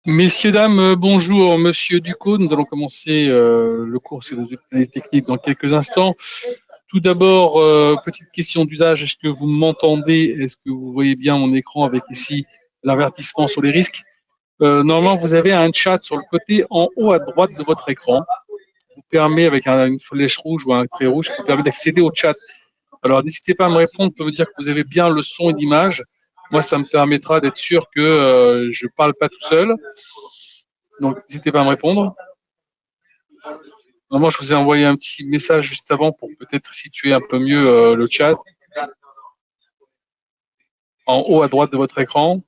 Messieurs, dames, bonjour. Monsieur Ducos, nous allons commencer le cours sur les analyses techniques dans quelques instants. Tout d'abord, petite question d'usage. Est-ce que vous m'entendez? Est-ce que vous voyez bien mon écran avec ici l'avertissement sur les risques? Normalement, vous avez un chat sur le côté en haut à droite de votre écran. Vous permet, avec une flèche rouge ou un trait rouge, qui vous permet d'accéder au chat. Alors, n'hésitez pas à me répondre pour me dire que vous avez bien le son et l'image. Moi, ça me permettra d'être sûr que je ne parle pas tout seul. Donc, n'hésitez pas à me répondre. Normalement, je vous ai envoyé un petit message juste avant pour peut-être situer un peu mieux le chat. En haut à droite de votre écran.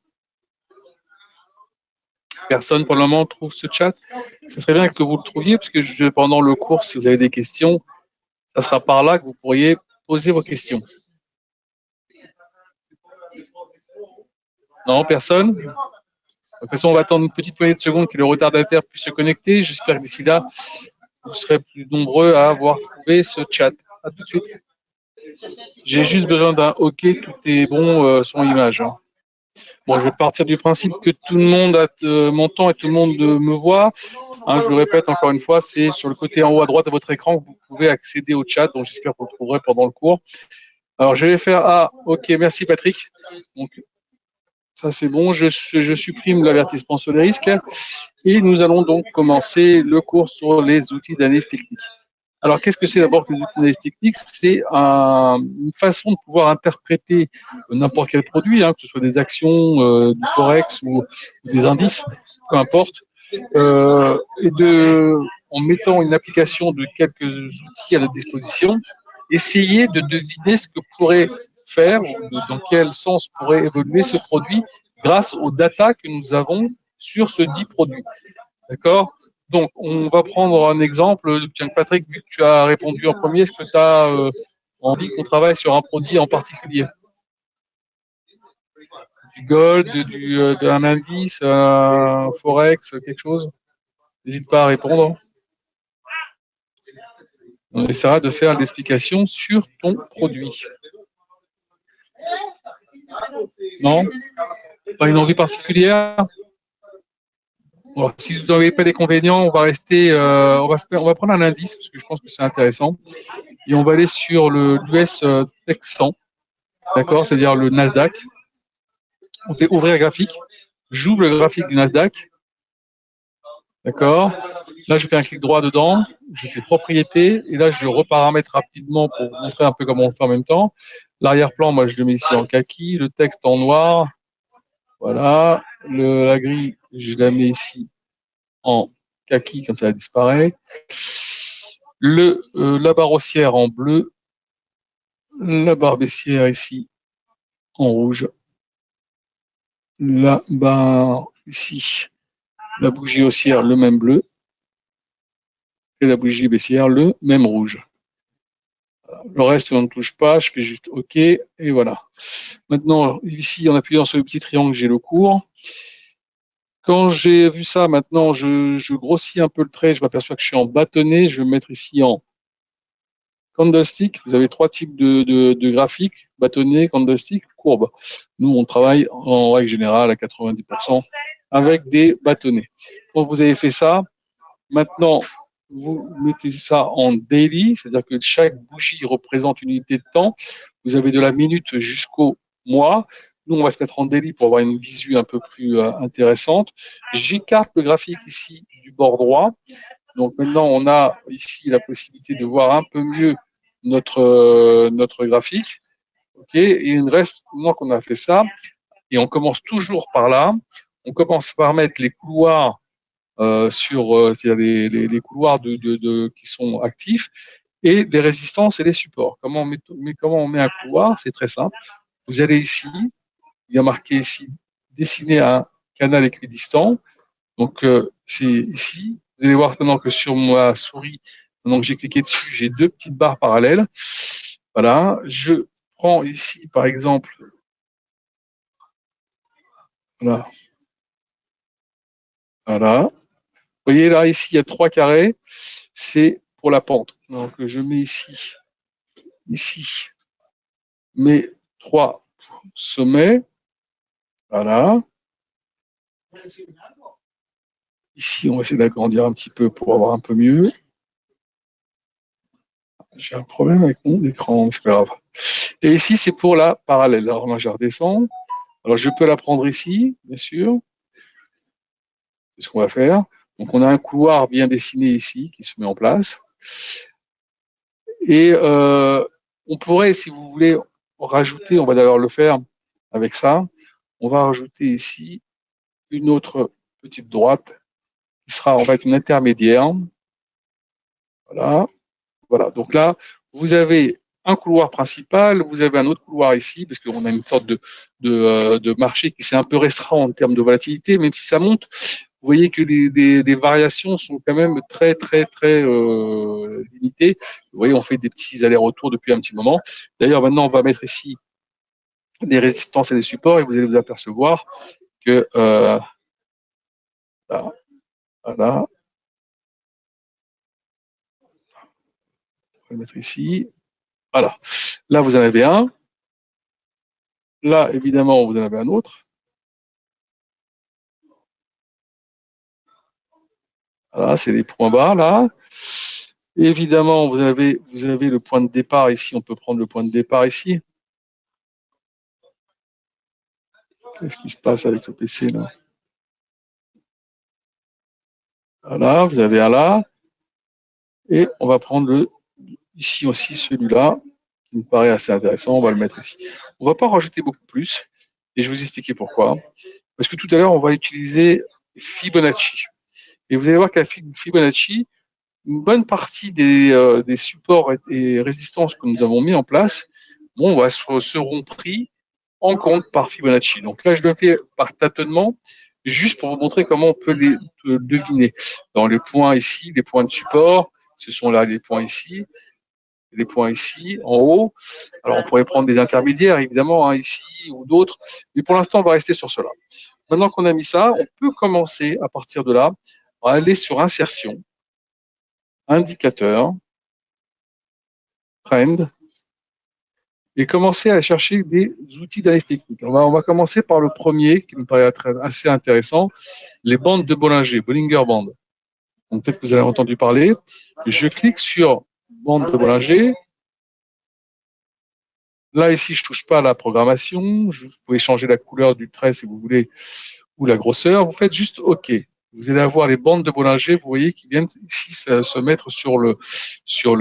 Personne pour le moment trouve ce chat. Ce serait bien que vous le trouviez, parce que pendant le cours, si vous avez des questions, ça sera par là que vous pourriez poser vos questions. Non, personne. De toute façon, on va attendre une petite poignée de secondes que le retardataire puisse se connecter. J'espère que d'ici là, vous serez plus nombreux à avoir trouvé ce chat. À tout de suite. J'ai juste besoin d'un OK, tout est bon, son image. Bon, je vais partir du principe que tout le monde m'entend et tout le monde me voit. Hein, je le répète encore une fois, c'est sur le côté en haut à droite de votre écran que vous pouvez accéder au chat. Donc, j'espère que vous le trouverez pendant le cours. Alors, je vais faire OK, merci Patrick. Donc, ça c'est bon. Je supprime l'avertissement sur les risques et nous allons donc commencer le cours sur les outils d'analyse technique. Alors, qu'est-ce que c'est d'abord que les outils d'analyse technique? C'est une façon de pouvoir interpréter n'importe quel produit, que ce soit des actions, du forex ou des indices, peu importe, en mettant une application de quelques outils à notre disposition, essayer de deviner ce que pourrait faire, dans quel sens pourrait évoluer ce produit grâce aux data que nous avons sur ce dit produit. D'accord? Donc, on va prendre un exemple. Tiens, Patrick, vu que tu as répondu en premier, est-ce que tu as envie qu'on travaille sur un produit en particulier? Du gold, d'un indice, un forex, quelque chose? N'hésite pas à répondre. On essaiera de faire l'explication sur ton produit. Non? Pas une envie particulière? Alors, si vous n'avez pas d'inconvénients, on va rester, on va prendre un indice parce que je pense que c'est intéressant. Et on va aller sur l'US Tech 100, d'accord, c'est-à-dire le Nasdaq. On fait ouvrir graphique. J'ouvre le graphique du Nasdaq. D'accord. Là, je fais un clic droit dedans. Je fais propriété. Et là, je reparamètre rapidement pour vous montrer un peu comment on fait en même temps. L'arrière-plan, moi, je le mets ici en kaki. Le texte en noir. Voilà. La grille, je la mets ici en kaki, comme ça, elle disparaît. La barre haussière en bleu. La barre baissière ici en rouge. La barre ici, la bougie haussière, le même bleu. Et la bougie baissière, le même rouge. Le reste, on ne touche pas, je fais juste OK, et voilà. Maintenant, ici, en appuyant sur le petit triangle, j'ai le cours. Quand j'ai vu ça, maintenant, je grossis un peu le trait, je m'aperçois que je suis en bâtonnet, je vais me mettre ici en candlestick. Vous avez trois types de graphiques, bâtonnet, candlestick, courbe. Nous, on travaille en règle générale à 90% avec des bâtonnets. Quand vous avez fait ça, maintenant, vous mettez ça en daily, c'est-à-dire que chaque bougie représente une unité de temps. Vous avez de la minute jusqu'au mois. Nous, on va se mettre en daily pour avoir une visu un peu plus intéressante. J'écarte le graphique ici du bord droit. Donc maintenant, on a ici la possibilité de voir un peu mieux notre graphique. OK. Et il reste, maintenant qu'on a fait ça, et on commence toujours par là, on commence par mettre les couloirs c'est-à-dire les couloirs qui sont actifs et les résistances et les supports. Comment on met un couloir? C'est très simple. Vous allez ici, il y a marqué ici, dessiner un canal équidistant. Donc, c'est ici. Vous allez voir maintenant que sur ma souris, maintenant que j'ai cliqué dessus, j'ai deux petites barres parallèles. Voilà. Je prends ici, par exemple, voilà. Voilà. Vous voyez là, ici, il y a trois carrés. C'est pour la pente. Donc, je mets ici, mes trois sommets. Voilà. Ici, on va essayer d'agrandir un petit peu pour avoir un peu mieux. J'ai un problème avec mon écran, c'est pas grave. Et ici, c'est pour la parallèle. Alors moi, je redescends. Alors, je peux la prendre ici, bien sûr. C'est ce qu'on va faire. Donc, on a un couloir bien dessiné ici qui se met en place. Et on pourrait, si vous voulez, rajouter, on va d'ailleurs le faire avec ça, on va rajouter ici une autre petite droite qui sera en fait une intermédiaire. Voilà. Voilà. Donc là, vous avez un couloir principal, vous avez un autre couloir ici, parce qu'on a une sorte de marché qui s'est un peu restreint en termes de volatilité, même si ça monte. Vous voyez que les variations sont quand même très, très, très limitées. Vous voyez, on fait des petits allers-retours depuis un petit moment. D'ailleurs, maintenant, on va mettre ici des résistances et des supports, et vous allez vous apercevoir que là, voilà, on va le mettre ici. Voilà. Là, vous en avez un. Là, évidemment, vous en avez un autre. Voilà, c'est les points bas, là. Évidemment, vous avez le point de départ ici. On peut prendre le point de départ ici. Qu'est-ce qui se passe avec le PC, là? Voilà, vous avez un là. Et on va prendre ici aussi celui-là, qui me paraît assez intéressant. On va le mettre ici. On ne va pas rajouter beaucoup plus. Et je vais vous expliquer pourquoi. Parce que tout à l'heure, on va utiliser Fibonacci. Et vous allez voir qu'à Fibonacci, une bonne partie des supports et résistances que nous avons mis en place, bon, seront pris en compte par Fibonacci. Donc là, je le fais par tâtonnement, juste pour vous montrer comment on peut les deviner. Dans les points ici, les points de support, ce sont là les points ici, les points ici, en haut. Alors, on pourrait prendre des intermédiaires, évidemment, hein, ici ou d'autres, mais pour l'instant, on va rester sur cela. Maintenant qu'on a mis ça, on peut commencer à partir de là, à aller sur insertion, indicateur, trend, et commencer à chercher des outils d'analyse technique. On va commencer par le premier, qui me paraît assez intéressant, les bandes de Bollinger, Bollinger Band. Donc peut-être que vous avez entendu parler. Je clique sur bande de Bollinger. Là, ici, je ne touche pas à la programmation. Vous pouvez changer la couleur du trait si vous voulez, ou la grosseur. Vous faites juste OK. Vous allez avoir les bandes de Bollinger, vous voyez, qui viennent ici se mettre sur le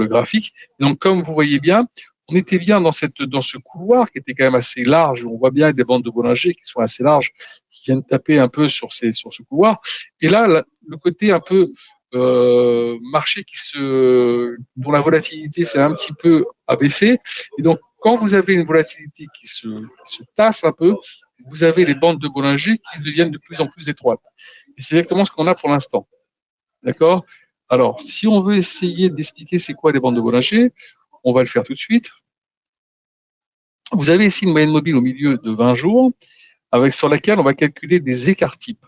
graphique. Donc, comme vous voyez bien, on était bien dans ce couloir qui était quand même assez large. On voit bien des bandes de Bollinger qui sont assez larges, qui viennent taper un peu sur ce couloir. Et là, le côté un peu marché dont la volatilité s'est un petit peu abaissée. Et donc, quand vous avez une volatilité qui se tasse un peu, vous avez les bandes de Bollinger qui deviennent de plus en plus étroites. Et c'est exactement ce qu'on a pour l'instant. D'accord? Alors, si on veut essayer d'expliquer c'est quoi les bandes de Bollinger, on va le faire tout de suite. Vous avez ici une moyenne mobile au milieu de 20 jours, sur laquelle on va calculer des écarts types.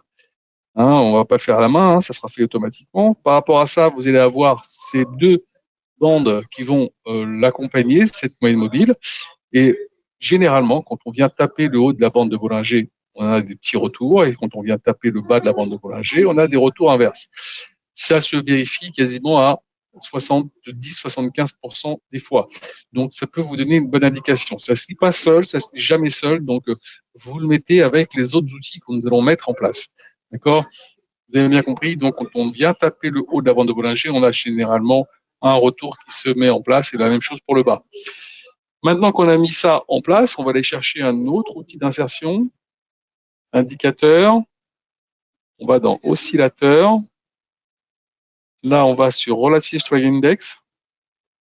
Hein, on ne va pas le faire à la main, hein, ça sera fait automatiquement. Par rapport à ça, vous allez avoir ces deux bandes qui vont l'accompagner, cette moyenne mobile. Et généralement, quand on vient taper le haut de la bande de Bollinger, on a des petits retours. Et quand on vient taper le bas de la bande de Bollinger, on a des retours inverses. Ça se vérifie quasiment à 70-75% des fois. Donc, ça peut vous donner une bonne indication. Ça ne se lit pas seul, ça ne se lit jamais seul. Donc, vous le mettez avec les autres outils que nous allons mettre en place. D'accord? Vous avez bien compris. Donc, quand on vient taper le haut de la bande de Bollinger, on a généralement un retour qui se met en place. Et la même chose pour le bas. Maintenant qu'on a mis ça en place, on va aller chercher un autre outil d'insertion, indicateur. On va dans oscillateur. Là, on va sur Relative Strike Index,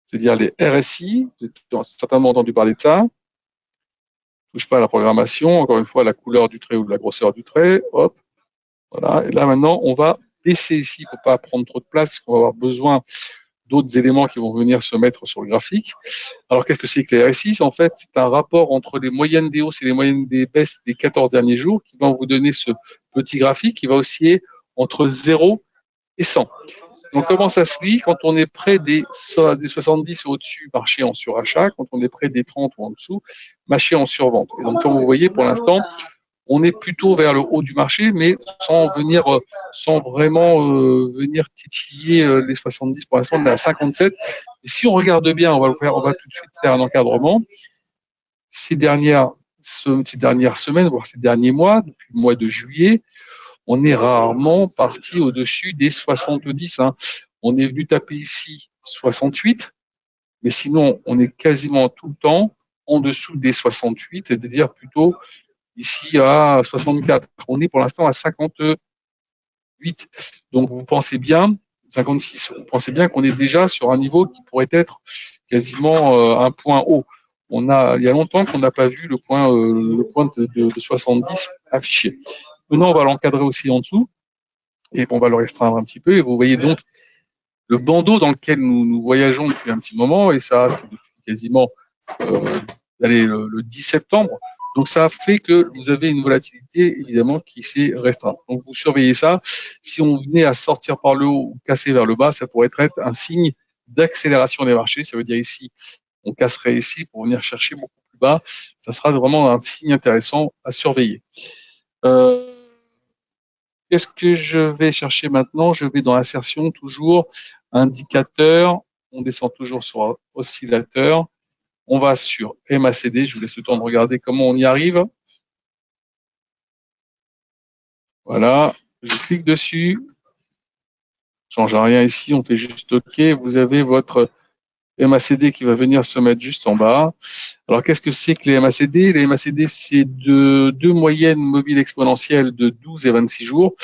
c'est-à-dire les RSI. Vous avez certainement entendu parler de ça. Touche pas à la programmation, encore une fois, à la couleur du trait ou de la grosseur du trait. Hop, voilà. Et là, maintenant, on va baisser ici pour pas prendre trop de place, parce qu'on va avoir besoin d'autres éléments qui vont venir se mettre sur le graphique. Alors, qu'est-ce que c'est que les RSI? En fait, c'est un rapport entre les moyennes des hausses et les moyennes des baisses des 14 derniers jours qui vont vous donner ce petit graphique qui va osciller entre 0 et 100. Donc, comment ça se lit? Quand on est près des 70 au-dessus, marché en surachat. Quand on est près des 30 ou en dessous, marché en survente. Et donc, comme vous voyez, pour l'instant, on est plutôt vers le haut du marché, mais sans vraiment venir titiller les 70. Pour l'instant, on est à 57. Et si on regarde bien, on va tout de suite faire un encadrement. Ces dernières semaines, voire ces derniers mois, depuis le mois de juillet, on est rarement parti au-dessus des 70. Hein. On est venu taper ici 68, mais sinon, on est quasiment tout le temps en dessous des 68, c'est-à-dire plutôt ici à 64. On est pour l'instant à 58. Donc, vous pensez bien, 56, vous pensez bien qu'on est déjà sur un niveau qui pourrait être quasiment un point haut. Il y a longtemps qu'on n'a pas vu le point de 70 affiché. Maintenant, on va l'encadrer aussi en dessous et on va le restreindre un petit peu. Et vous voyez donc le bandeau dans lequel nous voyageons depuis un petit moment, et ça, c'est depuis quasiment le 10 septembre. Donc, ça fait que vous avez une volatilité, évidemment, qui s'est restreinte. Donc, vous surveillez ça. Si on venait à sortir par le haut ou casser vers le bas, ça pourrait être un signe d'accélération des marchés. Ça veut dire ici, on casserait ici pour venir chercher beaucoup plus bas. Ça sera vraiment un signe intéressant à surveiller. Qu'est-ce que je vais chercher maintenant? Je vais dans l'insertion, toujours indicateur. On descend toujours sur oscillateur. On va sur MACD. Je vous laisse le temps de regarder comment on y arrive. Voilà. Je clique dessus. Je ne change rien ici. On fait juste OK. Vous avez votre MACD qui va venir se mettre juste en bas. Alors, qu'est-ce que c'est que les MACD? Les MACD, c'est deux moyennes mobiles exponentielles de 12 et 26 jours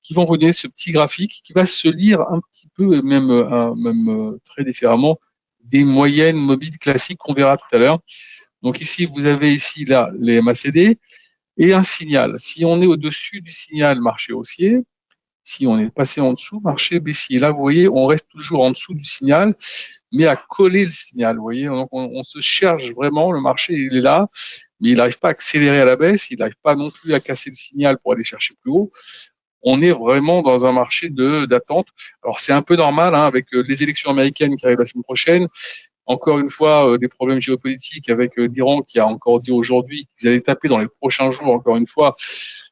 qui vont vous donner ce petit graphique qui va se lire un petit peu, même très différemment, des moyennes mobiles classiques qu'on verra tout à l'heure. Donc ici, vous avez ici là les MACD et un signal. Si on est au-dessus du signal, marché haussier. Si on est passé en dessous, marché baissier. Là, vous voyez, on reste toujours en dessous du signal, mais à coller le signal. Vous voyez, donc on se cherche vraiment. Le marché, il est là, mais il n'arrive pas à accélérer à la baisse. Il n'arrive pas non plus à casser le signal pour aller chercher plus haut. On est vraiment dans un marché d'attente. Alors c'est un peu normal hein, avec les élections américaines qui arrivent la semaine prochaine. Encore une fois, des problèmes géopolitiques avec l'Iran qui a encore dit aujourd'hui qu'ils allaient taper dans les prochains jours, encore une fois,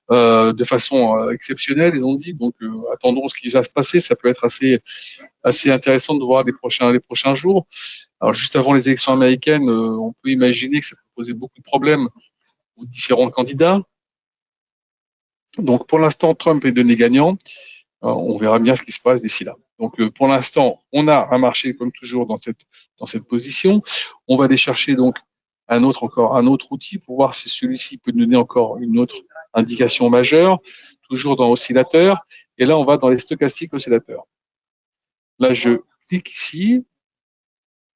de façon exceptionnelle, ils ont dit. Donc attendons ce qui va se passer. Ça peut être assez intéressant de voir les prochains jours. Alors juste avant les élections américaines, on peut imaginer que ça peut poser beaucoup de problèmes aux différents candidats. Donc pour l'instant, Trump est donné gagnant. On verra bien ce qui se passe d'ici là. Donc pour l'instant, on a un marché comme toujours dans cette position. On va aller chercher donc encore un autre outil pour voir si celui-ci peut nous donner encore une autre indication majeure, toujours dans oscillateur. Et là, on va dans les stochastiques oscillateurs. Là, je clique ici.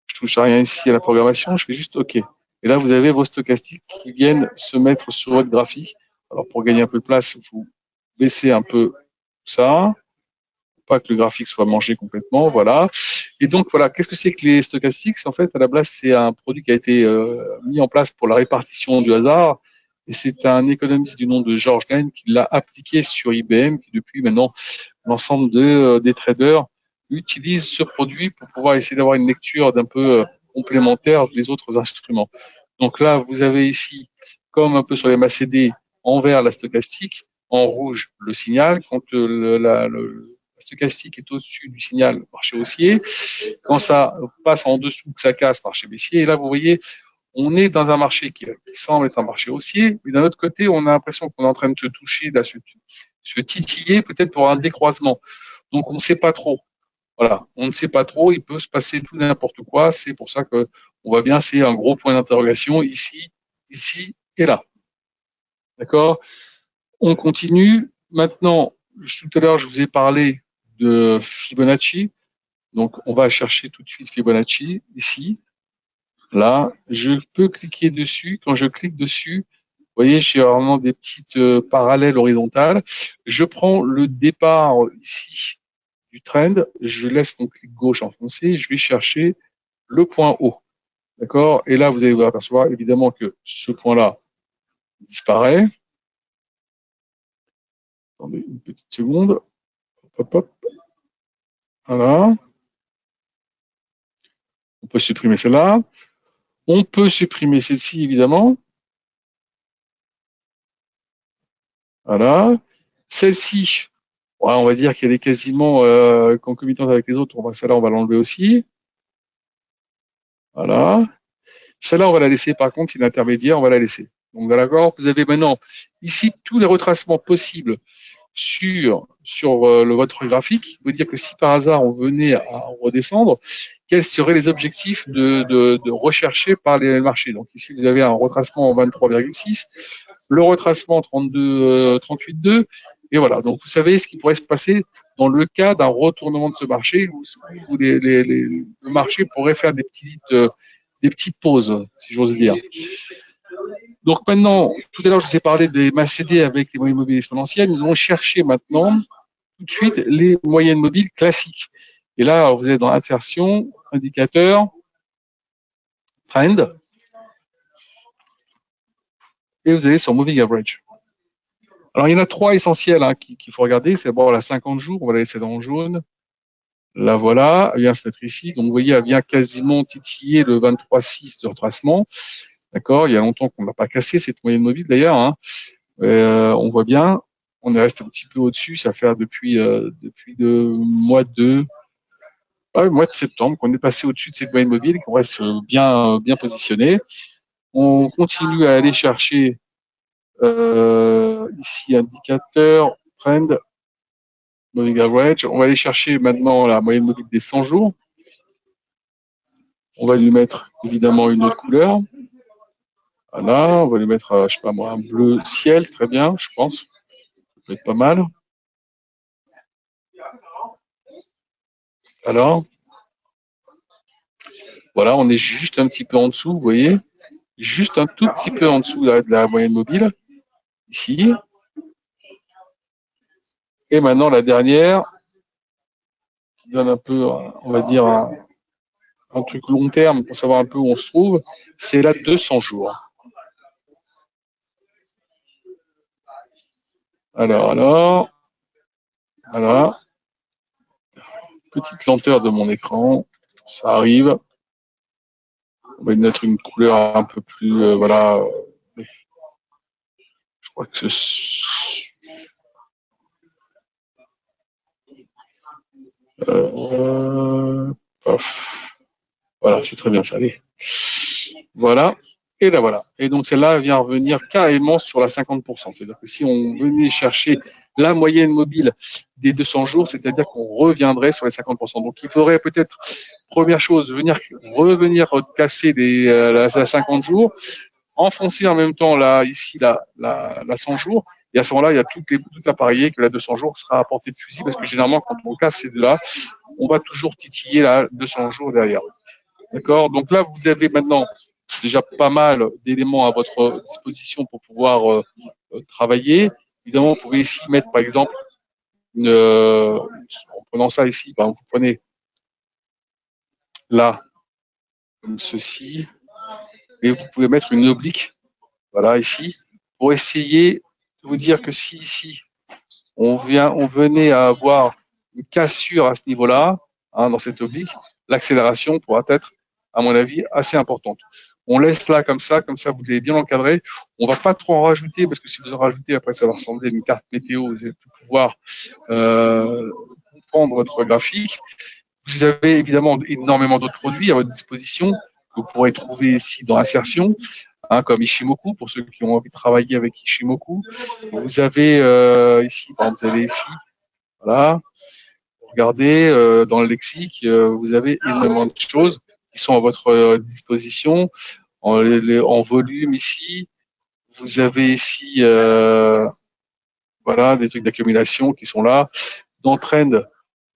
Je touche à rien ici à la programmation. Je fais juste OK. Et là, vous avez vos stochastiques qui viennent se mettre sur votre graphique. Alors pour gagner un peu de place, vous baissez un peu ça, pas que le graphique soit mangé complètement, voilà. Et donc voilà, qu'est-ce que c'est que les stochastiques? En fait, à la base, c'est un produit qui a été mis en place pour la répartition du hasard. Et c'est un économiste du nom de George Lane qui l'a appliqué sur IBM, qui depuis maintenant, l'ensemble des traders utilisent ce produit pour pouvoir essayer d'avoir une lecture d'un peu complémentaire des autres instruments. Donc là, vous avez ici, comme un peu sur les MACD, en vert la stochastique, en rouge le signal. Quand la stochastique est au-dessus du signal, marché haussier. Quand ça passe en dessous, que ça casse, marché baissier. Et là, vous voyez, on est dans un marché qui semble être un marché haussier, mais d'un autre côté, on a l'impression qu'on est en train de se toucher, de se titiller peut-être pour un décroisement. Donc, on ne sait pas trop. Voilà, on ne sait pas trop, il peut se passer tout n'importe quoi. C'est pour ça que on voit bien, c'est un gros point d'interrogation ici et là. D'accord? On continue. Maintenant, tout à l'heure, je vous ai parlé de Fibonacci. Donc, on va chercher tout de suite Fibonacci ici. Là, je peux cliquer dessus. Quand je clique dessus, vous voyez, j'ai vraiment des petites parallèles horizontales. Je prends le départ ici du trend. Je laisse mon clic gauche enfoncé. Je vais chercher le point haut. D'accord? Et là, vous allez vous apercevoir évidemment que ce point-là disparaît. Attendez une petite seconde. Hop, hop. Voilà. On peut supprimer celle-là. On peut supprimer celle-ci, évidemment. Voilà. Celle-ci, ouais, on va dire qu'elle est quasiment concomitante avec les autres. Celle-là, on va l'enlever aussi. Voilà. Celle-là, on va la laisser. Par contre, c'est l'intermédiaire, on va la laisser. Donc, d'accord, vous avez maintenant ici tous les retracements possibles sur votre graphique. Qui veut dire que si par hasard on venait à redescendre, quels seraient les objectifs de rechercher par les marchés. Donc ici, vous avez un retracement en 23,6, le retracement 38,2, et voilà. Donc vous savez ce qui pourrait se passer dans le cas d'un retournement de ce marché où le marché pourrait faire des petites pauses, si j'ose dire. Donc maintenant, tout à l'heure, je vous ai parlé des MACD avec les moyennes mobiles exponentielles. Nous allons chercher maintenant tout de suite les moyennes mobiles classiques. Et là, vous êtes dans insertion, indicateur, trend, et vous allez sur moving average. Alors, il y en a trois essentiels qu'il faut regarder. C'est d'abord la 50 jours, on va la laisser dans le jaune. Là, voilà, elle vient se mettre ici. Donc, vous voyez, elle vient quasiment titiller le 23,6 de retracement. D'accord, il y a longtemps qu'on n'a pas cassé cette moyenne mobile d'ailleurs. On voit bien, on est resté un petit peu au-dessus. Ça fait depuis le mois de septembre qu'on est passé au-dessus de cette moyenne mobile, qu'on reste bien positionné. On continue à aller chercher ici indicateur, trend, moving average. On va aller chercher maintenant la moyenne mobile des 100 jours. On va lui mettre évidemment une autre couleur. Voilà, on va lui mettre, je sais pas moi, un bleu ciel, très bien, je pense. Ça peut être pas mal. Alors, voilà, on est juste un petit peu en dessous, vous voyez, juste un tout petit peu en dessous de la moyenne mobile, ici. Et maintenant, la dernière, qui donne un peu, on va dire, un truc long terme pour savoir un peu où on se trouve, c'est la 200 jours. Alors, voilà. Petite lenteur de mon écran, ça arrive. On va y mettre une couleur un peu plus, voilà. Je crois que voilà, c'est très bien ça. Allez. Voilà. Et là, voilà. Et donc, celle-là vient revenir carrément sur la 50%. C'est-à-dire que si on venait chercher la moyenne mobile des 200 jours, c'est-à-dire qu'on reviendrait sur les 50%. Donc, il faudrait peut-être, première chose, revenir casser la 50 jours, enfoncer en même temps ici la 100 jours. Et à ce moment-là, il y a tout à parier que la 200 jours sera à portée de fusil parce que généralement, quand on casse ces deux-là, on va toujours titiller la 200 jours derrière. D'accord? Donc là, vous avez maintenant déjà pas mal d'éléments à votre disposition pour pouvoir travailler. Évidemment, vous pouvez ici mettre, par exemple, en prenant ça ici, vous prenez là, comme ceci, et vous pouvez mettre une oblique, voilà, ici, pour essayer de vous dire que si ici, on venait à avoir une cassure à ce niveau-là, dans cette oblique, l'accélération pourra être, à mon avis, assez importante. On laisse là comme ça vous devez bien l'encadrer. On va pas trop en rajouter parce que si vous en rajoutez, après ça va ressembler à une carte météo. Vous allez pouvoir comprendre votre graphique. Vous avez évidemment énormément d'autres produits à votre disposition que vous pourrez trouver ici dans Insertion, comme Ishimoku pour ceux qui ont envie de travailler avec Ishimoku. Vous avez ici, par exemple, vous avez ici, voilà. Regardez dans le lexique, vous avez énormément de choses qui sont à votre disposition. En volume ici, vous avez ici voilà, des trucs d'accumulation qui sont là. Dans Trend,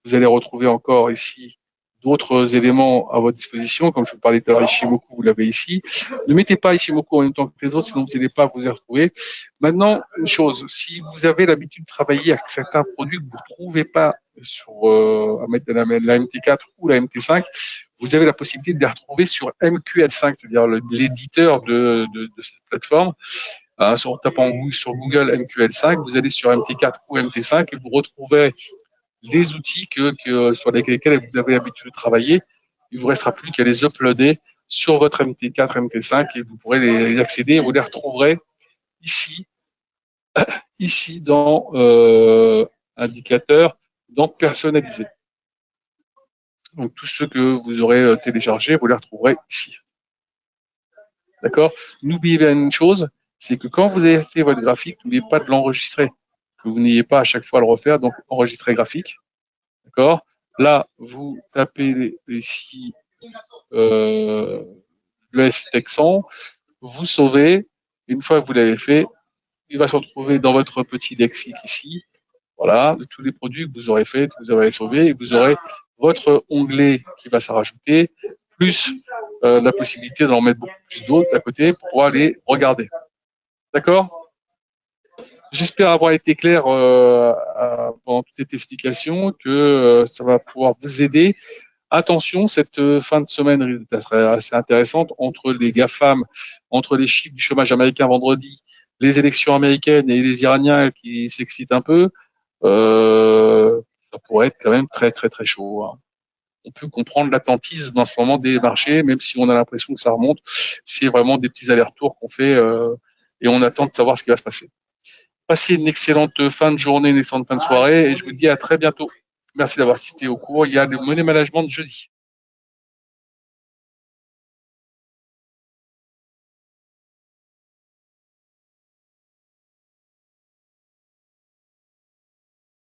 vous allez retrouver encore ici d'autres éléments à votre disposition. Comme je vous parlais tout à l'heure, Ishimoku, vous l'avez ici. Ne mettez pas Ishimoku en même temps que les autres, sinon vous n'allez pas vous y retrouver. Maintenant, une chose, si vous avez l'habitude de travailler avec certains produits que vous ne trouvez pas à mettre la MT4 ou la MT5, vous avez la possibilité de les retrouver sur MQL5, c'est-à-dire l'éditeur de cette plateforme. En tapant sur Google MQL5, vous allez sur MT4 ou MT5 et vous retrouvez les outils sur lesquels vous avez l'habitude de travailler. Il ne vous restera plus qu'à les uploader sur votre MT4, MT5 et vous pourrez y accéder et vous les retrouverez ici ici dans indicateur, dans personnalisé. Donc tous ceux que vous aurez téléchargés, vous les retrouverez ici. D'accord? N'oubliez bien une chose, c'est que quand vous avez fait votre graphique, n'oubliez pas de l'enregistrer, que vous n'ayez pas à chaque fois à le refaire, donc enregistrer graphique. D'accord? Là, vous tapez ici l'ES Texan, vous sauvez. Une fois que vous l'avez fait, il va se retrouver dans votre petit lexique ici. Voilà, de tous les produits que vous aurez fait, que vous avez sauvés, et vous aurez votre onglet qui va se rajouter, plus la possibilité d'en mettre beaucoup plus d'autres à côté pour pouvoir les regarder. D'accord? J'espère avoir été clair pendant toute cette explication, que ça va pouvoir vous aider. Attention, cette fin de semaine risque d'être assez intéressante entre les GAFAM, entre les chiffres du chômage américain vendredi, les élections américaines et les Iraniens qui s'excitent un peu. Ça pourrait être quand même très très très chaud, hein. On peut comprendre l'attentisme en ce moment des marchés, même si on a l'impression que ça remonte. C'est vraiment des petits allers-retours qu'on fait et on attend de savoir ce qui va se passer. Passez une excellente fin de journée, une excellente fin de soirée et je vous dis à très bientôt. Merci d'avoir assisté au cours. Il y a le Money Management de jeudi.